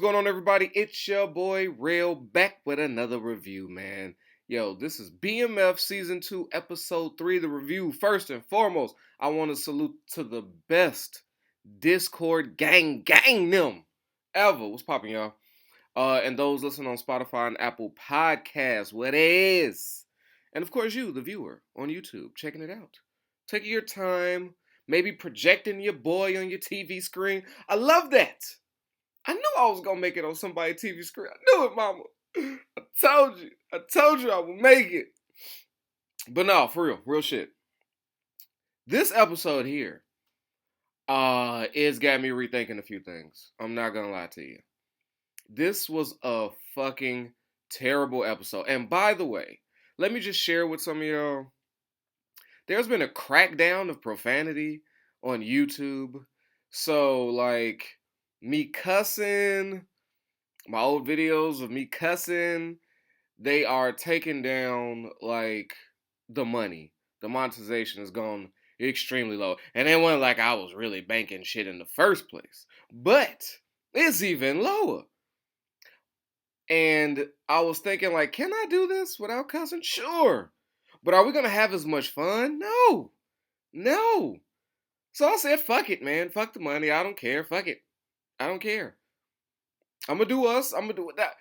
going on, everybody? It's your boy Real back with another review, man. Yo, this is BMF Season 2, Episode 3, the review. First and foremost, I want to salute to the best Discord gang them ever. What's poppin', y'all? And those listening on Spotify and Apple Podcasts, what is? And of course, you, the viewer, on YouTube, checking it out. Taking your time, maybe projecting your boy on your TV screen. I love that. I knew I was gonna make it on somebody's TV screen. I knew it, mama. I told you. I told you I would make it. But no, for real shit. This episode here, is got me rethinking a few things. I'm not gonna lie to you. This was a fucking terrible episode. And by the way, let me just share with some of y'all. There's been a crackdown of profanity on YouTube. So, like, me cussing, my old videos of me cussing, they are taking down, like, the money. The monetization has gone extremely low. And it wasn't like I was really banking shit in the first place. But it's even lower. And I was thinking, like, can I do this without cussing? Sure. But are we going to have as much fun? No. No. So I said, fuck it, man. Fuck the money. I don't care. Fuck it. I don't care. I'm going to do us. I'm going to do that.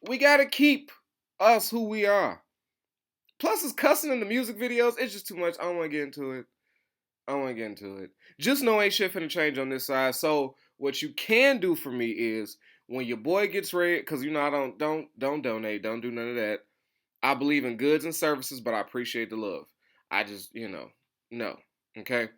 We got to keep us who we are. Plus, it's cussing in the music videos. It's just too much. I don't want to get into it. Just know ain't shit finna change on this side. So what you can do for me is when your boy gets ready, because you know I don't donate, don't do none of that. I believe in goods and services, but I appreciate the love. I just, no. Okay?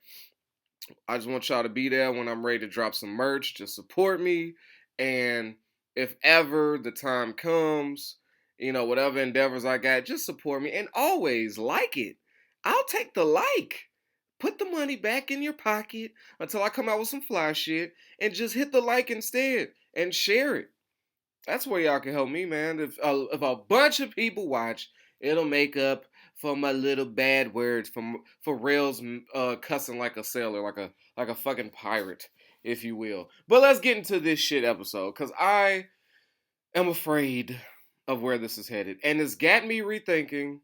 I just want y'all to be there when I'm ready to drop some merch. Just support me. And if ever the time comes, whatever endeavors I got, just support me. And always like it. I'll take the like. Put the money back in your pocket until I come out with some fly shit and just hit the like instead and share it. That's where y'all can help me, man. If a bunch of people watch, it'll make up for my little bad words for Rails cussing like a sailor, like a fucking pirate, if you will. But let's get into this shit episode, because I am afraid of where this is headed. And it's got me rethinking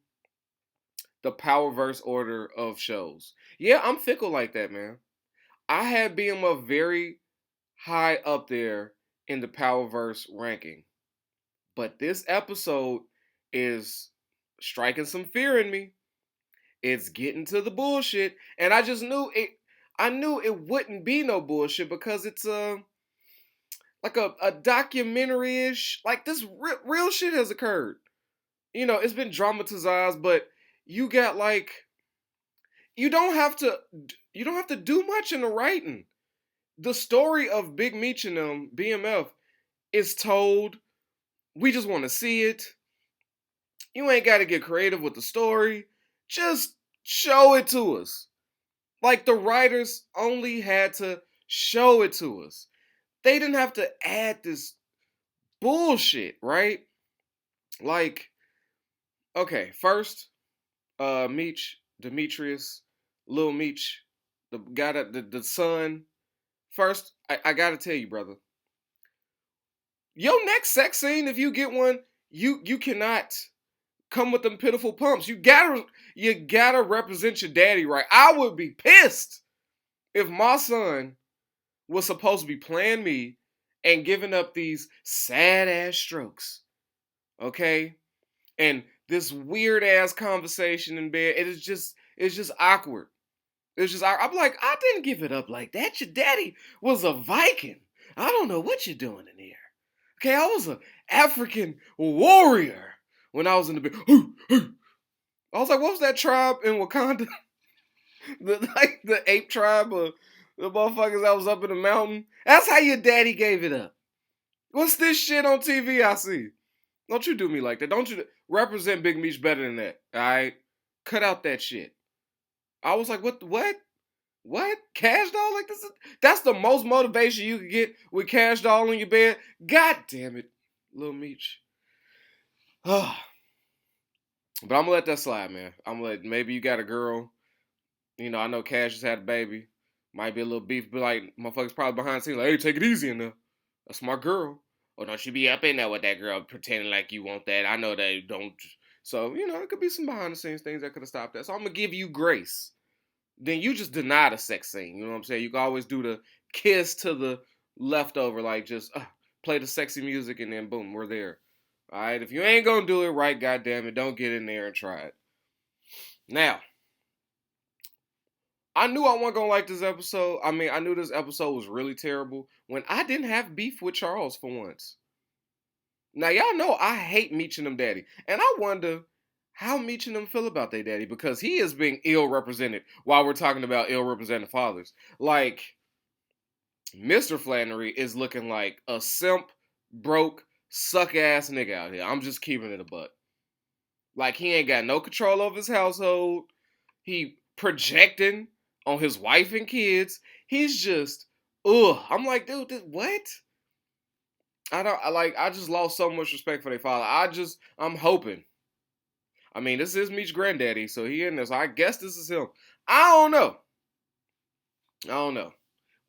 the Powerverse order of shows. Yeah, I'm fickle like that, man. I had BMF very high up there in the Powerverse ranking. But this episode is striking some fear in me. It's getting to the bullshit. And I just knew it. I knew it wouldn't be no bullshit because it's like a documentary-ish. Like, this real shit has occurred. It's been dramatized, but you got like, you don't have to do much in the writing. The story of Big Meech and them, BMF, is told. We just want to see it. You ain't got to get creative with the story. Just show it to us. Like, the writers only had to show it to us. They didn't have to add this bullshit, right? Like, okay, first, Meech, Demetrius, Lil Meech, the guy that the son. First, I gotta tell you, brother. Your next sex scene, if you get one, you cannot come with them pitiful pumps. You gotta represent your daddy right. I would be pissed if my son was supposed to be playing me and giving up these sad ass strokes. Okay? And this weird ass conversation in bed, it's just awkward. I'm like, I didn't give it up like that. Your daddy was a Viking. I don't know what you're doing in here. Okay, I was an African warrior when I was in the bed. I was like, what was that tribe in Wakanda? the ape tribe of the motherfuckers that was up in the mountain. That's how your daddy gave it up. What's this shit on TV I see? Don't you do me like that. Don't you represent Big Meech better than that. Alright? Cut out that shit. I was like, what? Cash doll? Like, that's the most motivation you could get with Cash doll in your bed? God damn it, Lil Meech. But I'm gonna let that slide, man. Maybe you got a girl. I know Cash just had a baby. Might be a little beef, but like, motherfuckers probably behind the scenes, like, hey, take it easy in there. That's my girl. Or don't you be up in there with that girl pretending like you want that. I know they don't. So, it could be some behind the scenes things that could have stopped that. So I'm going to give you grace. Then you just deny the sex scene. You know what I'm saying? You can always do the kiss to the leftover, like just play the sexy music and then boom, we're there. All right, if you ain't gonna do it right, goddamn it, don't get in there and try it. Now, I knew I wasn't gonna like this episode. I mean, I knew this episode was really terrible when I didn't have beef with Charles for once. Now, y'all know I hate Meech and them daddy, and I wonder how Meech and them feel about their daddy because he is being ill represented while we're talking about ill represented fathers. Like, Mr. Flannery is looking like a simp, broke, suck ass nigga out here. I'm just keeping it a buck. Like, he ain't got no control over his household. He projecting on his wife and kids. He's just, ugh. I'm like, dude, what? I just lost so much respect for their father. I'm hoping. I mean, this is Meech's granddaddy, so he in this. So I guess this is him. I don't know.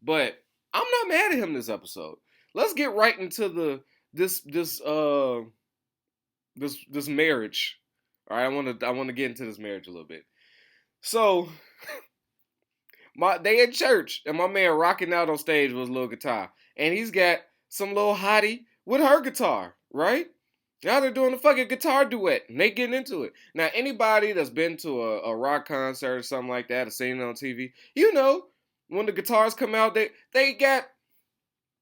But I'm not mad at him this episode. Let's get right into this marriage. All right, I want to get into this marriage a little bit. So, they in church, and my man rocking out on stage with his little guitar, and he's got some little hottie with her guitar, right? Now they're doing a fucking guitar duet, and they getting into it. Now, anybody that's been to a rock concert or something like that, or seen it on TV, when the guitars come out, they got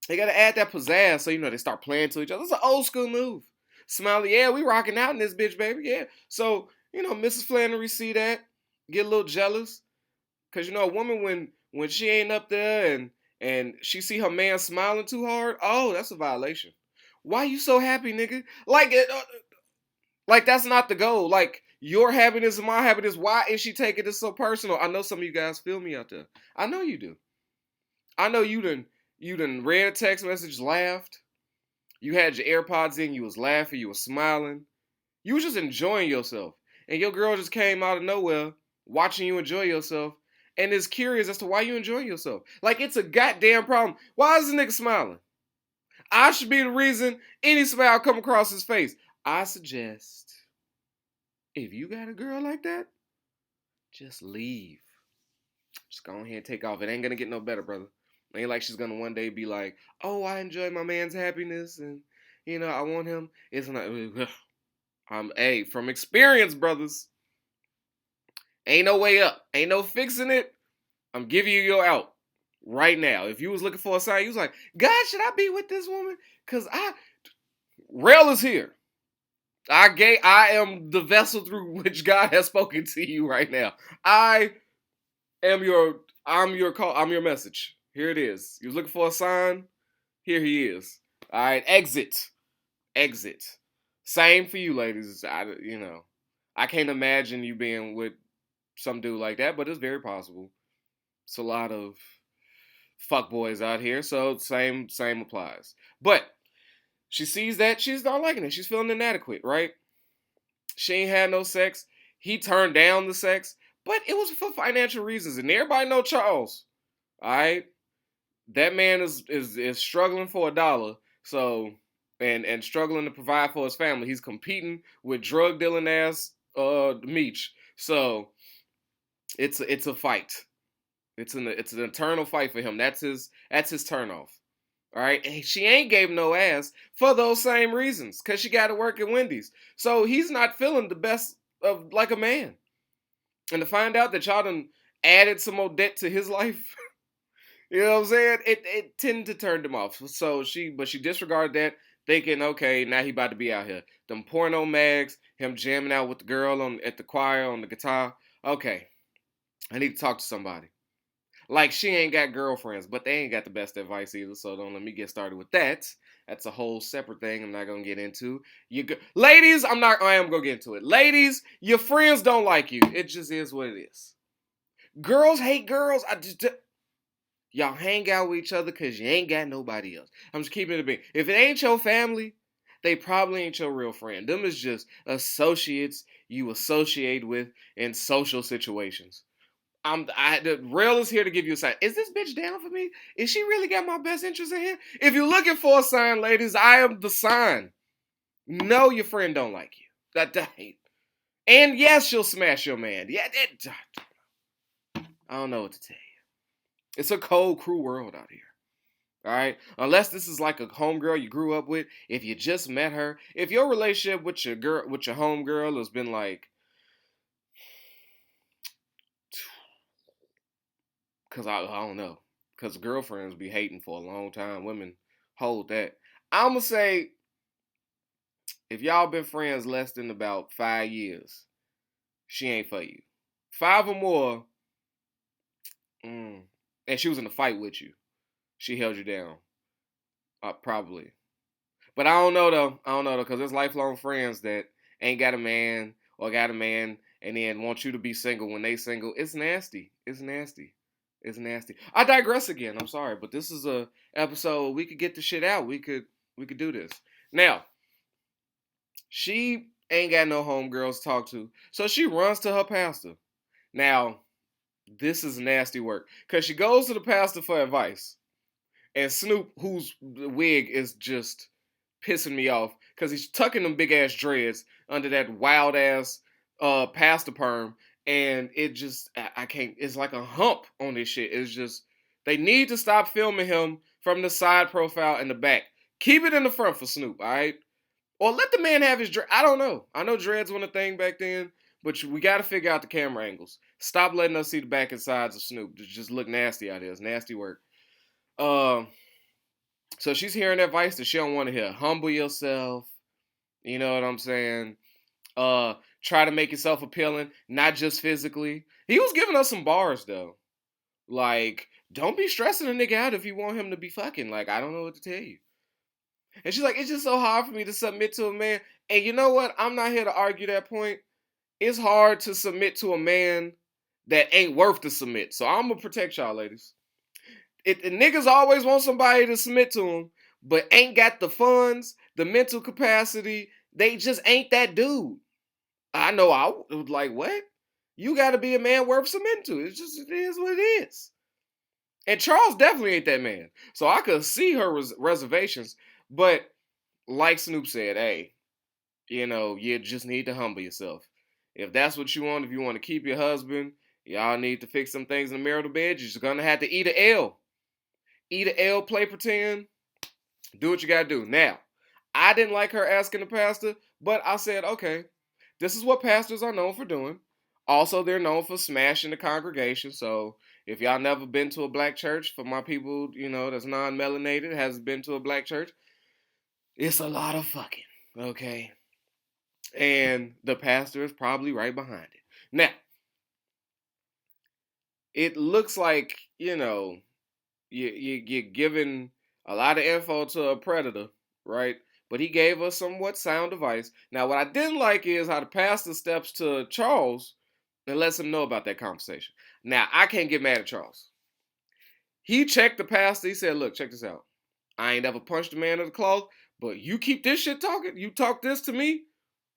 to add that pizzazz, so they start playing to each other. It's an old school move. Smiley, yeah, we rocking out in this bitch, baby, yeah. So, Mrs. Flannery see that, get a little jealous, cause a woman when she ain't up there and she see her man smiling too hard, oh, that's a violation. Why you so happy, nigga? Like that's not the goal. Like your happiness and my happiness. Why is she taking this so personal? I know some of you guys feel me out there. I know you do. I know you done read a text message, laughed. You had your AirPods in, you was laughing, you was smiling. You was just enjoying yourself. And your girl just came out of nowhere watching you enjoy yourself and is curious as to why you enjoying yourself. Like it's a goddamn problem. Why is this nigga smiling? I should be the reason any smile come across his face. I suggest if you got a girl like that, just leave. Just go ahead and take off. It ain't gonna get no better, brother. It ain't like she's gonna one day be like, oh, I enjoy my man's happiness and I want him. It's not from experience, brothers. Ain't no way up. Ain't no fixing it. I'm giving you your out right now. If you was looking for a sign, you was like, God, should I be with this woman? Cause Rail is here. I am the vessel through which God has spoken to you right now. I'm your call. I'm your message. Here it is. You was looking for a sign. Here he is. All right, exit. Same for you, ladies. I can't imagine you being with some dude like that, but it's very possible. It's a lot of fuckboys out here, so same applies. But she sees that she's not liking it. She's feeling inadequate, right? She ain't had no sex. He turned down the sex, but it was for financial reasons, and everybody know Charles. All right, that man is struggling for $1, so and struggling to provide for his family. He's competing with drug dealing ass Meech, so it's a fight. It's an eternal fight for him. That's his turnoff. All right, and she ain't gave no ass for those same reasons, cause she got to work at Wendy's. So he's not feeling the best of like a man. And to find out that y'all done added some more debt to his life, you know what I'm saying? It tended to turn him off. So she disregarded that, thinking, okay, now he about to be out here. Them porno mags, him jamming out with the girl at the choir on the guitar. Okay, I need to talk to somebody. Like, she ain't got girlfriends, but they ain't got the best advice either, so don't let me get started with that. That's a whole separate thing I'm not going to get into. Ladies, I am going to get into it. Ladies, your friends don't like you. It just is what it is. Girls hate girls. Y'all hang out with each other because you ain't got nobody else. I'm just keeping it a big. If it ain't your family, they probably ain't your real friend. Them is just associates you associate with in social situations. The rail is here to give you a sign. Is this bitch down for me? Is she really got my best interest in here? If you're looking for a sign, ladies, I am the sign. No, your friend don't like you. That ain't. And yes, she'll smash your man. Yeah, I don't know what to tell you. It's a cold, cruel world out here. All right, unless this is like a homegirl you grew up with. If you just met her, if your relationship with your girl, with your homegirl, has been like, cause I don't know, cause girlfriends be hating for a long time. Women hold that. I'm gonna say, if y'all been friends less than about 5 years, she ain't for you. 5 or more, and she was in a fight with you. She held you down, probably. But I don't know though. I don't know though, because there's lifelong friends that ain't got a man or got a man and then want you to be single when they single. It's nasty. It's nasty. It's nasty. I digress again. I'm sorry, but this is a episode we could get the shit out. We could do this. Now, she ain't got no homegirls to talk to, so she runs to her pastor. Now, this is nasty work because she goes to the pastor for advice, and Snoop, whose wig is just pissing me off because he's tucking them big ass dreads under that wild ass pastor perm, and it just I can't. It's like a hump on this shit. It's just they need to stop filming him from the side profile in the back. Keep it in the front for Snoop, all right? Or let the man have his dread. I don't know. I know dreads weren't a thing back then, but we got to figure out the camera angles. Stop letting us see the back and sides of Snoop. Just look nasty out here. It's nasty work. So she's hearing advice that she don't want to hear. Humble yourself. You know what I'm saying? Try to make yourself appealing, not just physically. He was giving us some bars though. Like, don't be stressing a nigga out if you want him to be fucking. Like, I don't know what to tell you. And she's like, it's just so hard for me to submit to a man. And you know what? I'm not here to argue that point. It's hard to submit to a man that ain't worth to submit. So I'm gonna protect y'all, ladies. Niggas always want somebody to submit to them, but ain't got the funds, the mental capacity. They just ain't that dude. I know I was like, what? You got to be a man worth submitting to. It is what it is. And Charles definitely ain't that man. So I could see her reservations. But like Snoop said, hey, you just need to humble yourself. If that's what you want, if you want to keep your husband, y'all need to fix some things in the marital bed. You're just going to have to eat an L. Eat an L, play pretend, do what you got to do. Now, I didn't like her asking the pastor, but I said, okay, this is what pastors are known for doing. Also, they're known for smashing the congregation. So if y'all never been to a black church, for my people, that's non-melanated, hasn't been to a black church, it's a lot of fucking, okay? And the pastor is probably right behind it. Now, it looks like, you're giving a lot of info to a predator, right? But he gave us somewhat sound advice. Now, what I didn't like is how the pastor steps to Charles and lets him know about that conversation. Now, I can't get mad at Charles. He checked the pastor. He said, look, check this out. I ain't ever punched a man in the cloth, but you keep this shit talking. You talk this to me,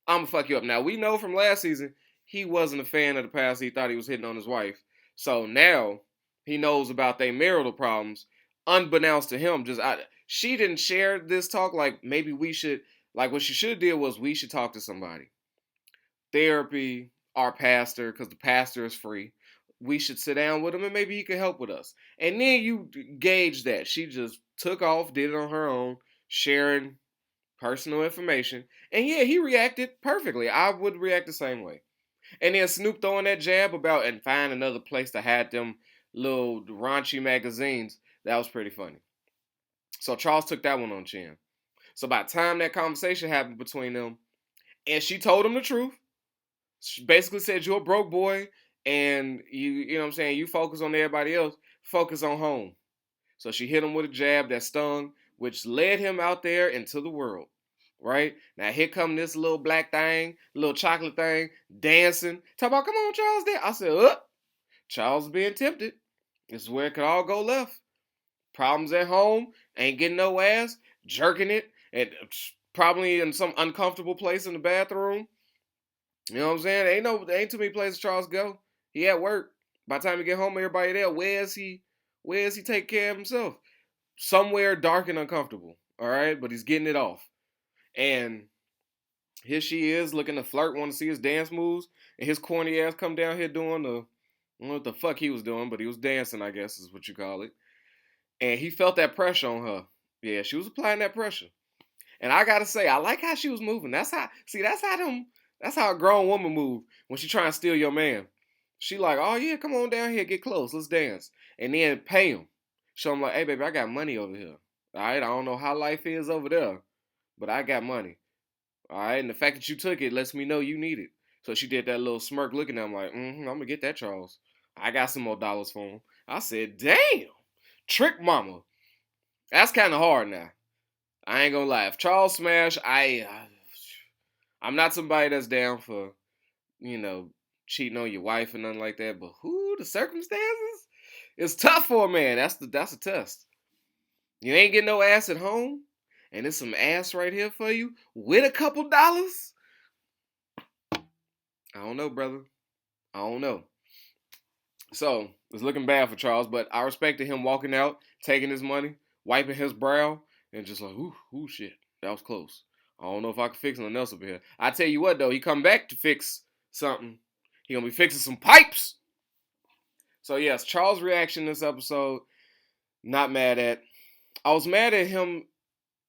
I'm going to fuck you up. Now, we know from last season, he wasn't a fan of the pastor. He thought he was hitting on his wife. So now he knows about their marital problems, unbeknownst to him. She didn't share this talk. Like, maybe we should, like, what she should have did was we should talk to somebody. Therapy, our pastor, because the pastor is free. We should sit down with him and maybe he could help with us. And then you gauge that. She just took off, did it on her own, sharing personal information. And yeah, he reacted perfectly. I would react the same way. And then Snoop throwing that jab about and find another place to hide them little raunchy magazines. That was pretty funny. So Charles took that one on chin. So by the time that conversation happened between them, and she told him the truth, she basically said, you're a broke boy, and you know what I'm saying, you focus on everybody else, focus on home. So she hit him with a jab that stung, which led him out there into the world. Right? Now here come this little black thing, little chocolate thing, dancing. Talk about, come on, Charles, there. I said, Charles being tempted. This is where it could all go left. Problems at home, ain't getting no ass, jerking it, and probably in some uncomfortable place in the bathroom. You know what I'm saying? Ain't too many places Charles go. He at work. By the time he get home, everybody there. Where is he? Where is he taking care of himself? Somewhere dark and uncomfortable. All right, but he's getting it off. And here she is looking to flirt, want to see his dance moves, and his corny ass come down here doing the, I don't know what the fuck he was doing, but he was dancing, I guess is what you call it. And he felt that pressure on her. Yeah, she was applying that pressure. And I gotta say, I like how she was moving. That's how a grown woman move when she trying to steal your man. She like, oh yeah, come on down here, get close, let's dance. And then pay him. Show him like, hey baby, I got money over here. All right, I don't know how life is over there, but I got money. All right, and the fact that you took it lets me know you need it. So she did that little smirk looking at him like, I'm gonna get that, Charles. I got some more dollars for him. I said, damn, trick mama. That's kind of hard now. I ain't gonna lie. If Charles smash, I'm not somebody that's down for, you know, cheating on your wife and nothing like that. But who the circumstances? It's tough for a man. That's a test. You ain't getting no ass at home, and there's some ass right here for you with a couple dollars. I don't know, brother. I don't know. So it's looking bad for Charles, but I respected him walking out, taking his money, wiping his brow, and just like, ooh, shit, that was close. I don't know if I can fix nothing else up here. I tell you what though, he come back to fix something. He gonna be fixing some pipes. So yes, Charles' reaction this episode, not mad at. I was mad at him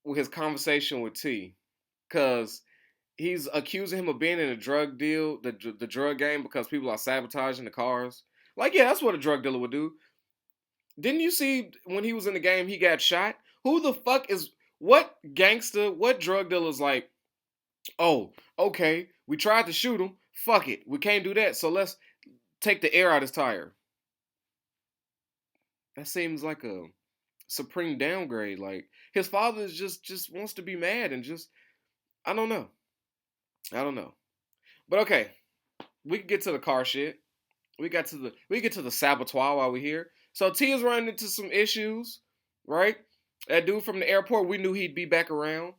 with his conversation with T, cause he's accusing him of being in a drug deal, the drug game, because people are sabotaging the cars. Like, yeah, that's what a drug dealer would do. Didn't you see when he was in the game, he got shot? Who the fuck is, what gangster, what drug dealer's like, oh, okay, we tried to shoot him. Fuck it. We can't do that. So let's take the air out his tire. That seems like a supreme downgrade. Like, his father is just wants to be mad and just, I don't know. I don't know. But okay, we can get to the car shit. We get to the saboteur while we're here. So T is running into some issues, right? That dude from the airport, we knew he'd be back around,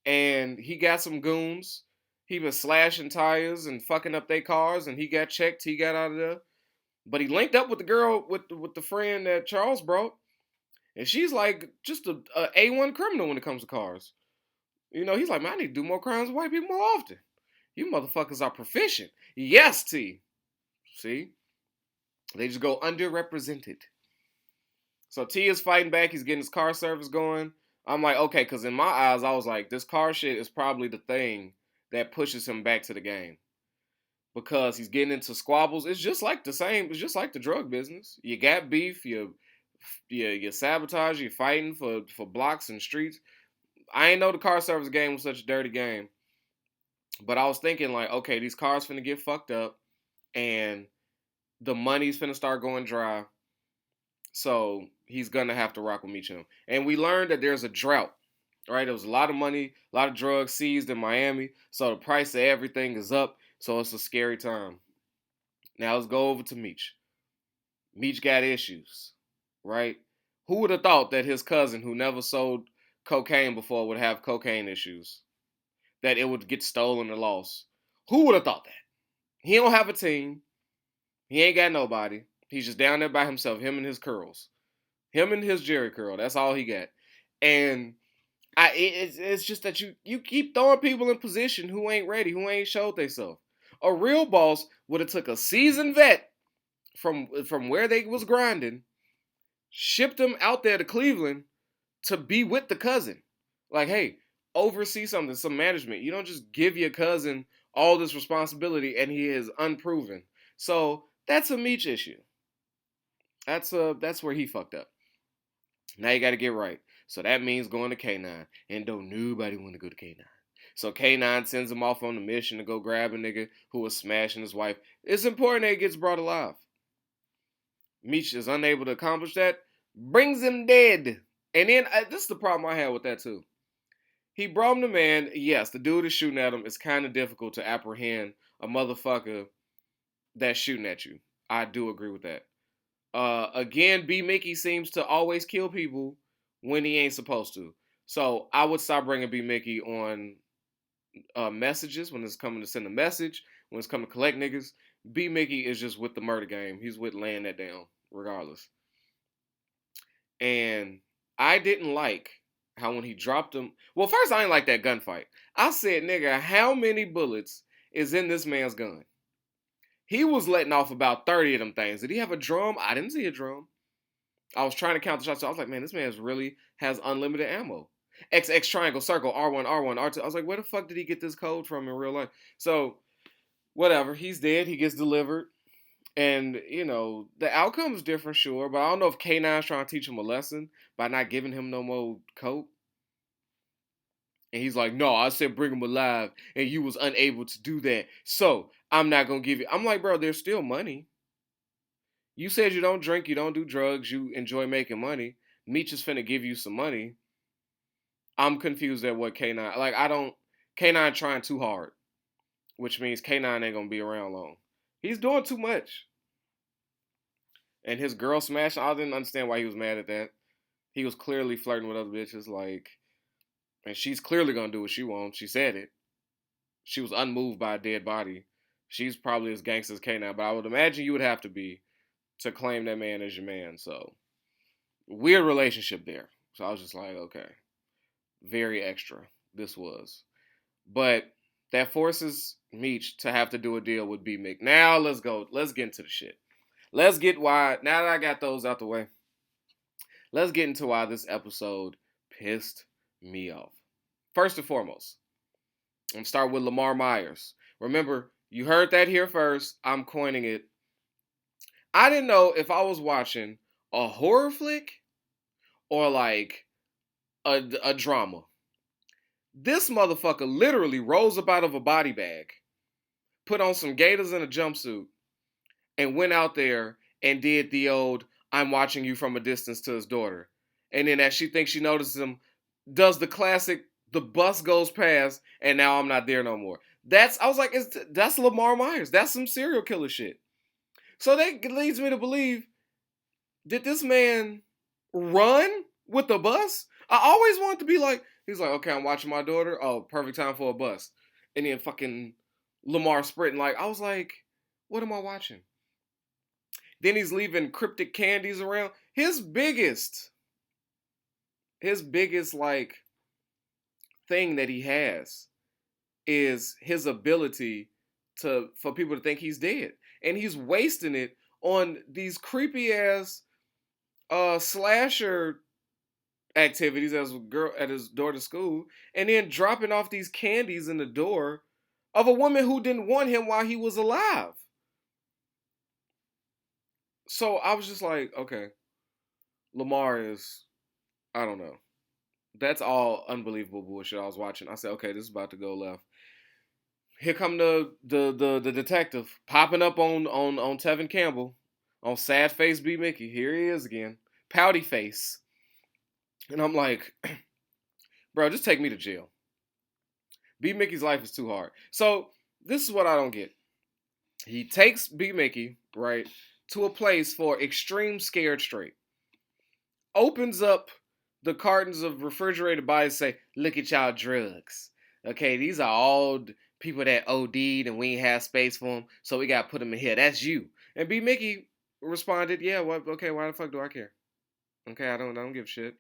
and he got some goons. He was slashing tires and fucking up their cars, and he got checked. He got out of there, but he linked up with the girl with the friend that Charles brought, and she's like just a A1 criminal when it comes to cars. You know, he's like, man, I need to do more crimes with white people more often. You motherfuckers are proficient. Yes, T. See? They just go underrepresented. So T is fighting back. He's getting his car service going. I'm like, okay, because in my eyes, I was like, this car shit is probably the thing that pushes him back to the game. Because he's getting into squabbles. It's just like the same. It's just like the drug business. You got beef. You sabotage. You're fighting for blocks and streets. I ain't know the car service game was such a dirty game. But I was thinking like, okay, these cars finna get fucked up. And the money's finna start going dry. So he's gonna have to rock with Meacham. And we learned that there's a drought. Right? There was a lot of money, a lot of drugs seized in Miami. So the price of everything is up. So it's a scary time. Now let's go over to Meech. Meech got issues. Right? Who would have thought that his cousin, who never sold cocaine before, would have cocaine issues? That it would get stolen or lost? Who would have thought that? He don't have a team. He ain't got nobody. He's just down there by himself, him and his curls. Him and his Jerry curl. That's all he got. And it's just that you keep throwing people in position who ain't ready, who ain't showed themselves. A real boss would have took a seasoned vet from where they was grinding, shipped them out there to Cleveland to be with the cousin. Like, hey, oversee something, some management. You don't just give your cousin all this responsibility and he is unproven. So that's a Meech issue. That's where he fucked up. Now you got to get right. So that means going to K9. And don't nobody want to go to K9. So K9 sends him off on a mission to go grab a nigga who was smashing his wife. It's important that he gets brought alive. Meech is unable to accomplish that. Brings him dead. And then, this is the problem I had with that too. He brought him to man. Yes, the dude is shooting at him. It's kind of difficult to apprehend a motherfucker that's shooting at you. I do agree with that. Again, B. Mickey seems to always kill people when he ain't supposed to. So I would stop bringing B. Mickey on messages when it's coming to send a message, when it's coming to collect niggas. B Mickey is just with the murder game. He's with laying that down, regardless. And I didn't like how when he dropped him. Well, first I didn't like that gunfight. I said, nigga, how many bullets is in this man's gun? He was letting off about 30 of them things. Did he have a drum? I didn't see a drum. I was trying to count the shots. So I was like, man, this man really has unlimited ammo. XX triangle, circle, R1, R1, R2. I was like, where the fuck did he get this code from in real life? So, whatever. He's dead. He gets delivered. And, you know, the outcome's different, sure. But I don't know if K9's trying to teach him a lesson by not giving him no more coke. And he's like, no, I said bring him alive. And you was unable to do that. So, I'm not going to give you. I'm like, bro, there's still money. You said you don't drink, you don't do drugs, you enjoy making money. Meech is finna give you some money. I'm confused at what K9. Like, I don't. K9 trying too hard, which means K9 ain't gonna be around long. He's doing too much. And his girl smash, I didn't understand why he was mad at that. He was clearly flirting with other bitches, like, and she's clearly gonna do what she wants. She said it. She was unmoved by a dead body. She's probably as gangster as K9, but I would imagine you would have to be to claim that man as your man. So, weird relationship there. So I was just like, okay. Very extra, this was. But that forces Meech to have to do a deal with B Mick. Now let's go. Let's get into the shit. Let's get why, now that I got those out the way, let's get into why this episode pissed me off. First and foremost, I'm going to start with Lamar Myers. Remember, you heard that here first. I'm coining it. I didn't know if I was watching a horror flick or like a drama. This motherfucker literally rose up out of a body bag, put on some gaiters and a jumpsuit, and went out there and did the old I'm watching you from a distance to his daughter. And then as she thinks she notices him, does the classic, the bus goes past, and now I'm not there no more. I was like, that's Lamar Myers. That's some serial killer shit. So that leads me to believe, did this man run with the bus? I always wanted to be like, he's like, okay, I'm watching my daughter. Oh, perfect time for a bus. And then fucking Lamar sprinting. Like, I was like, what am I watching? Then he's leaving cryptic candies around. His biggest like thing that he has is his ability for people to think he's dead. And he's wasting it on these creepy ass slasher activities as a girl at his daughter's school, and then dropping off these candies in the door of a woman who didn't want him while he was alive. So I was just like, okay, Lamar is, I don't know. That's all unbelievable bullshit I was watching. I said, okay, this is about to go left. Here come the detective popping up on Tevin Campbell, on sad face B Mickey. Here he is again, pouty face. And I'm like, bro, just take me to jail. B Mickey's life is too hard. So this is what I don't get. He takes B Mickey, right, to a place for extreme scared straight. Opens up the cartons of refrigerated bodies, say, look at y'all drugs. Okay, these are all people that OD'd and we ain't have space for them, so we got to put them in here. That's you. And B Mickey responded, yeah, well, okay, why the fuck do I care? Okay, I don't give a shit.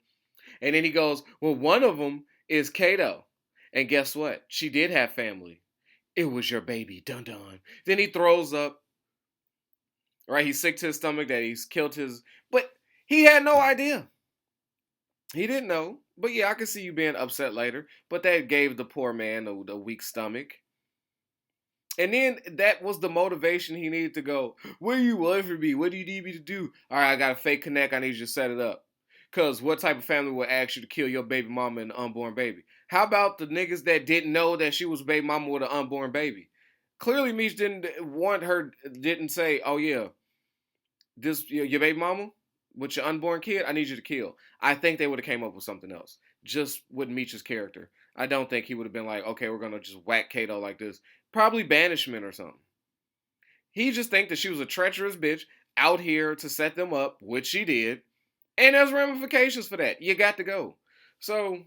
And then he goes, well, one of them is Kato. And guess what? She did have family. It was your baby, dun dun. Then he throws up. Right, he's sick to his stomach that he's killed his. But he had no idea. He didn't know. But yeah, I can see you being upset later. But that gave the poor man a weak stomach. And then that was the motivation he needed to go, where you want for me? What do you need me to do? All right, I got a fake connect. I need you to set it up. Because what type of family would ask you to kill your baby mama and unborn baby? How about the niggas that didn't know that she was baby mama with an unborn baby? Clearly, Meech didn't say, oh yeah, this your baby mama with your unborn kid, I need you to kill. I think they would have came up with something else. Just with Meech's character. I don't think he would have been like, okay, we're going to just whack Kato like this. Probably banishment or something. He just think that she was a treacherous bitch out here to set them up, which she did. And there's ramifications for that. You got to go. So,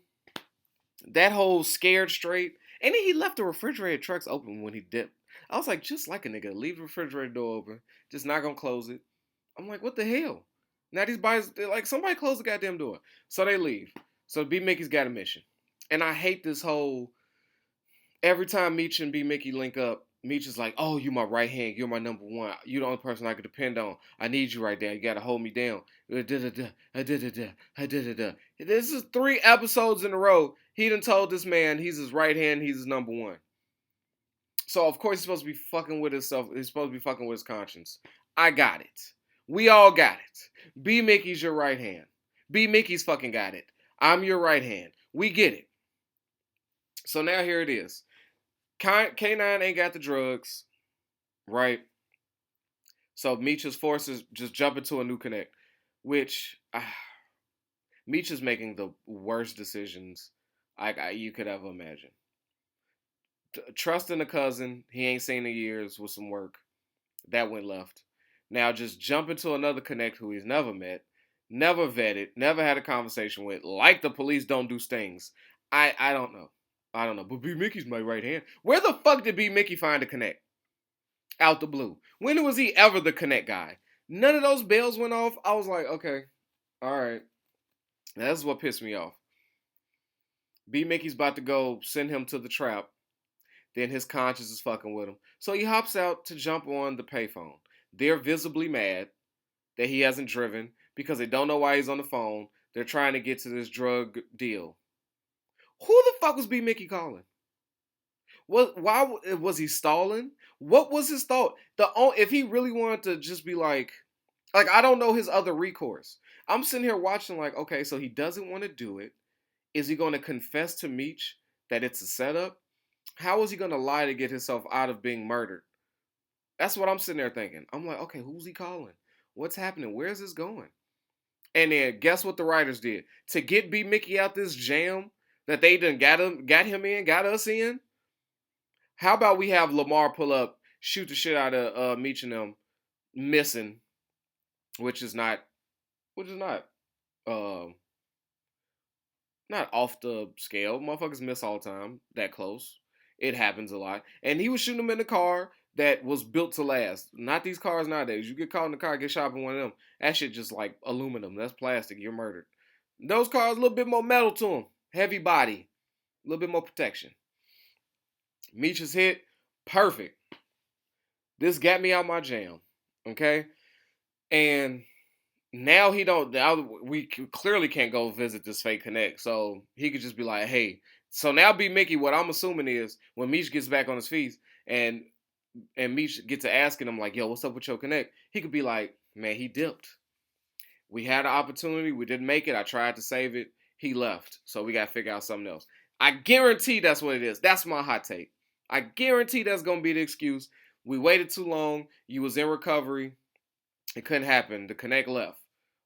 that whole scared straight. And then he left the refrigerated trucks open when he dipped. I was like, just like a nigga, leave the refrigerator door open, just not gonna close it. I'm like, what the hell? Now these boys, they're like, somebody close the goddamn door. So they leave. So B Mickey's got a mission. And I hate this whole, every time Meech and B Mickey link up, Meech is like, oh, you my right hand, you're my number one. You the only person I can depend on. I need you right there. You gotta hold me down. This is 3 episodes in a row. He done told this man he's his right hand, he's his number one. So of course he's supposed to be fucking with himself. He's supposed to be fucking with his conscience. I got it. We all got it. B Mickey's your right hand. B Mickey's fucking got it. I'm your right hand. We get it. So now here it is. K9 ain't got the drugs, right? So Meech's forces just jump into a new connect, which Meech is making the worst decisions you could ever imagine. Trusting a cousin he ain't seen in years with some work, that went left. Now just jump into another connect who he's never met, never vetted, never had a conversation with, like the police don't do stings. I don't know. I don't know. But B Mickey's my right hand. Where the fuck did B Mickey find a connect? Out the blue. When was he ever the connect guy? None of those bells went off. I was like, okay, all right. Now, this is what pissed me off. B Mickey's about to go send him to the trap. Then his conscience is fucking with him. So he hops out to jump on the payphone. They're visibly mad that he hasn't driven because they don't know why he's on the phone. They're trying to get to this drug deal. Who the fuck was B Mickey calling? Why was he stalling? What was his thought? If he really wanted to just be like I don't know his other recourse. I'm sitting here watching like, okay, so he doesn't want to do it. Is he going to confess to Meech that it's a setup? How is he going to lie to get himself out of being murdered? That's what I'm sitting there thinking. I'm like, okay, who's he calling? What's happening? Where's this going? And then guess what the writers did? To get B Mickey out this jam that they done got him in, got us in. How about we have Lamar pull up, shoot the shit out of Meech and them, missing, which is not not off the scale. Motherfuckers miss all the time. That close. It happens a lot. And he was shooting them in the car that was built to last. Not these cars nowadays. You get caught in the car, get shot by one of them. That shit just like aluminum. That's plastic. You're murdered. Those cars, a little bit more metal to them. Heavy body. A little bit more protection. Meech is hit. Perfect. This got me out my jam. Okay? And now we clearly can't go visit this fake connect. So he could just be like, hey. So now B Mickey, what I'm assuming is when Meech gets back on his feet and Meech gets to asking him like, yo, what's up with your connect? He could be like, man, he dipped. We had an opportunity. We didn't make it. I tried to save it. He left. So we got to figure out something else. I guarantee that's what it is. That's my hot take. I guarantee that's going to be the excuse. We waited too long. You was in recovery. It couldn't happen. The connect left.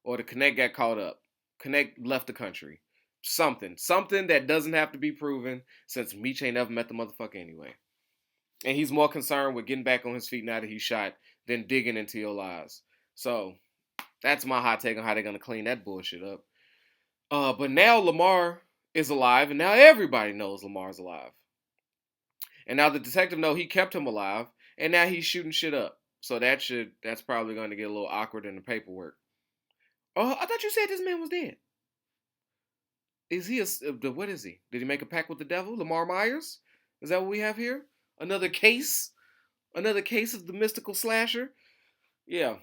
Or the connect got caught up. Connect left the country. Something that doesn't have to be proven since Meech ain't never met the motherfucker anyway. And he's more concerned with getting back on his feet now that he's shot than digging into your lies. So that's my hot take on how they're going to clean that bullshit up. But now Lamar is alive, and now everybody knows Lamar's alive. And now the detective know he kept him alive, and now he's shooting shit up. So that's probably going to get a little awkward in the paperwork. Oh, I thought you said this man was dead. Is he what is he? Did he make a pact with the devil? Lamar Myers? Is that what we have here? Another case? Another case of the mystical slasher? Yeah.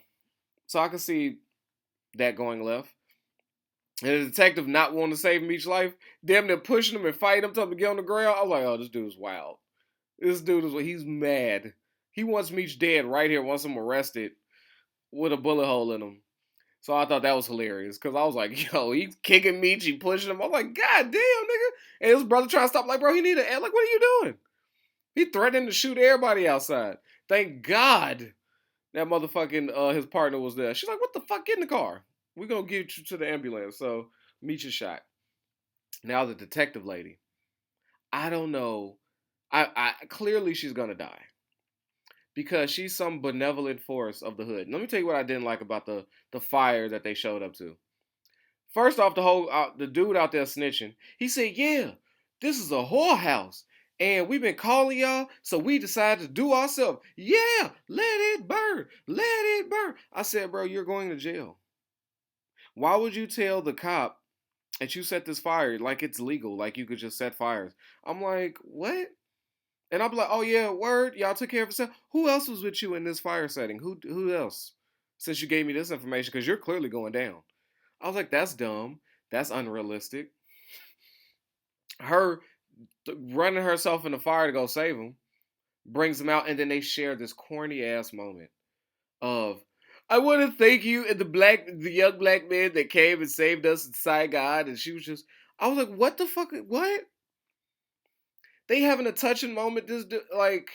So I can see that going left. And the detective not wanting to save Meech's life, damn near pushing him and fighting him, telling him to get on the ground. I was like, oh, this dude is wild. He's mad. He wants Meech dead right here, wants him arrested with a bullet hole in him. So I thought that was hilarious because I was like, yo, he's kicking Meech, he pushing him. I'm like, God damn, nigga. And his brother trying to stop, like, bro, he need to like, what are you doing? He threatening to shoot everybody outside. Thank God that motherfucking his partner was there. She's like, what the fuck? Get in the car. We're going to get you to the ambulance. So Meech is shot. Now the detective lady. I don't know. I clearly she's going to die. Because she's some benevolent force of the hood. Let me tell you what I didn't like about the fire that they showed up to. First off, the dude out there snitching, he said, yeah, this is a whorehouse. And we've been calling y'all, so we decided to do ourselves. Yeah, let it burn. Let it burn. I said, bro, you're going to jail. Why would you tell the cop that you set this fire like it's legal, like you could just set fires? I'm like, what? And I'm like, oh yeah, word, y'all took care of yourself. Who else was with you in this fire setting? Who else? Since you gave me this information, because you're clearly going down. I was like, that's dumb. That's unrealistic. Her running herself in the fire to go save him brings them out, and then they share this corny ass moment of, I want to thank you and the young black man that came and saved us in Saigon. And she was just, I was like, what the fuck? What? They having a touching moment. This like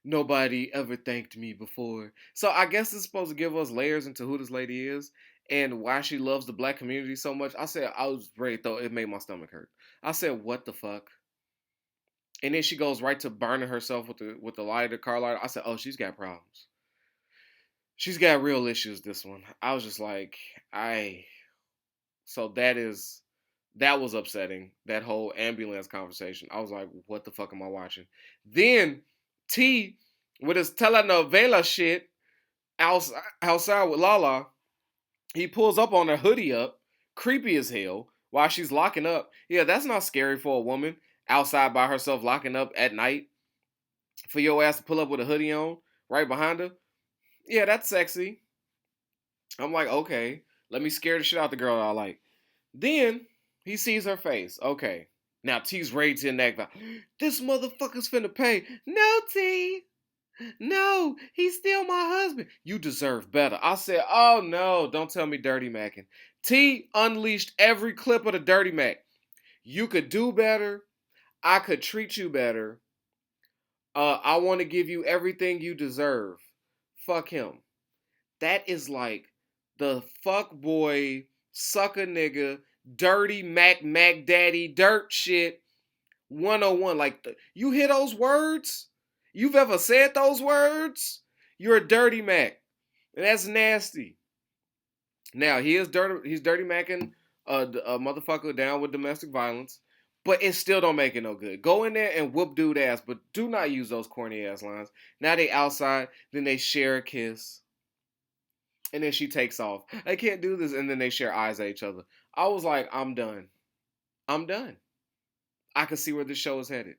nobody ever thanked me before. So I guess it's supposed to give us layers into who this lady is and why she loves the black community so much. I said I was ready though. It made my stomach hurt. I said, what the fuck? And then she goes right to burning herself with the lighter, car lighter. I said, oh, she's got problems. She's got real issues. This one. I was just like, I. So that was upsetting. That whole ambulance conversation. I was like, what the fuck am I watching? Then T with his telenovela shit outside with Lala, he pulls up on her hoodie up, creepy as hell, while she's locking up. Yeah, that's not scary for a woman outside by herself locking up at night. For your ass to pull up with a hoodie on right behind her. Yeah, that's sexy. I'm like, okay, let me scare the shit out the girl I like. Then he sees her face. Okay. Now T's ready to enact that. This motherfucker's finna pay. No, T. No, he's still my husband. You deserve better. I said, oh no, don't tell me Dirty Mackin. T unleashed every clip of the Dirty Mac. You could do better. I could treat you better. I want to give you everything you deserve. Fuck him. That is like the fuck boy, sucker nigga, dirty Mac daddy, dirt shit 101. Like, you hear those words? You've ever said those words? You're a dirty Mac. And that's nasty. Now, he's dirty Macking a motherfucker down with domestic violence, but it still don't make it no good. Go in there and whoop dude ass, but do not use those corny ass lines. Now they outside, then they share a kiss. And then she takes off. I can't do this. And then they share eyes at each other. I was like, I'm done. I'm done. I can see where this show is headed.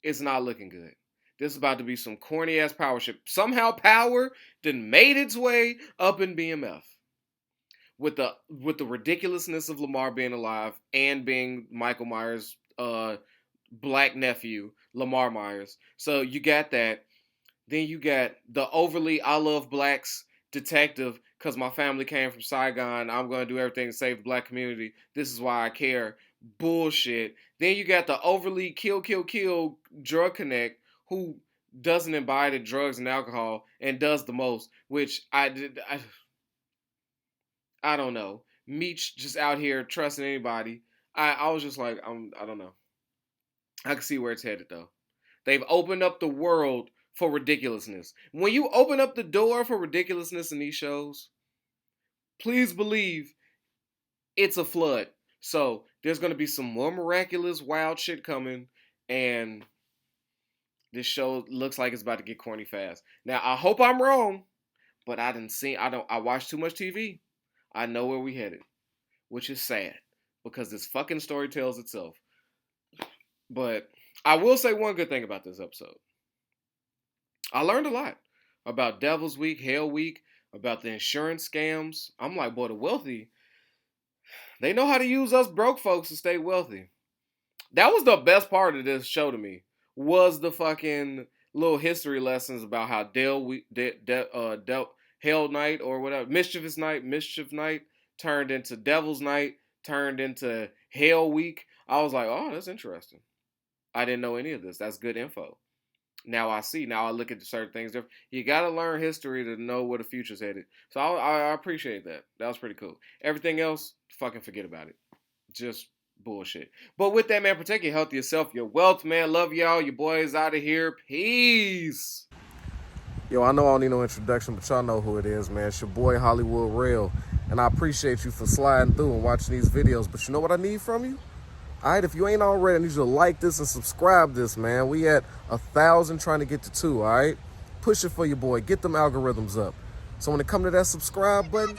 It's not looking good. This is about to be some corny ass power ship. Somehow power then made its way up in BMF. With the ridiculousness of Lamar being alive and being Michael Myers' black nephew, Lamar Myers. So you got that. Then you got the overly I love blacks detective because my family came from Saigon. I'm going to do everything to save the black community. This is why I care. Bullshit. Then you got the overly kill drug connect who doesn't imbibe the drugs and alcohol and does the most, which I don't know. Meech just out here trusting anybody. I was just like, I don't know. I can see where it's headed though. They've opened up the world for ridiculousness. When you open up the door for ridiculousness in these shows, please believe it's a flood. So there's going to be some more miraculous, wild shit coming, and this show looks like it's about to get corny fast. Now I hope I'm wrong, but I watch too much TV. I know where we headed, which is sad because this fucking story tells itself. But I will say one good thing about this episode. I learned a lot about Devil's Week, Hell Week, about the insurance scams. I'm like, boy, the wealthy, they know how to use us broke folks to stay wealthy. That was the best part of this show to me, was the fucking little history lessons about how Hell Night or whatever, Mischief Night turned into Devil's Night, turned into Hell Week. I was like, oh, that's interesting. I didn't know any of this. That's good info. Now I see. Now I look at certain things different. You got to learn history to know where the future's headed. So I appreciate that. That was pretty cool. Everything else, fucking forget about it. Just bullshit. But with that, man, protect your health, yourself, your wealth, man. Love y'all. Your boys out of here. Peace. Yo, I know I don't need no introduction, but y'all know who it is, man. It's your boy Hollywood Real. And I appreciate you for sliding through and watching these videos. But you know what I need from you? All right, if you ain't already, I need you to like this and subscribe this, man. We at 1,000 trying to get to 2, all right? Push it for your boy. Get them algorithms up. So when it come to that subscribe button,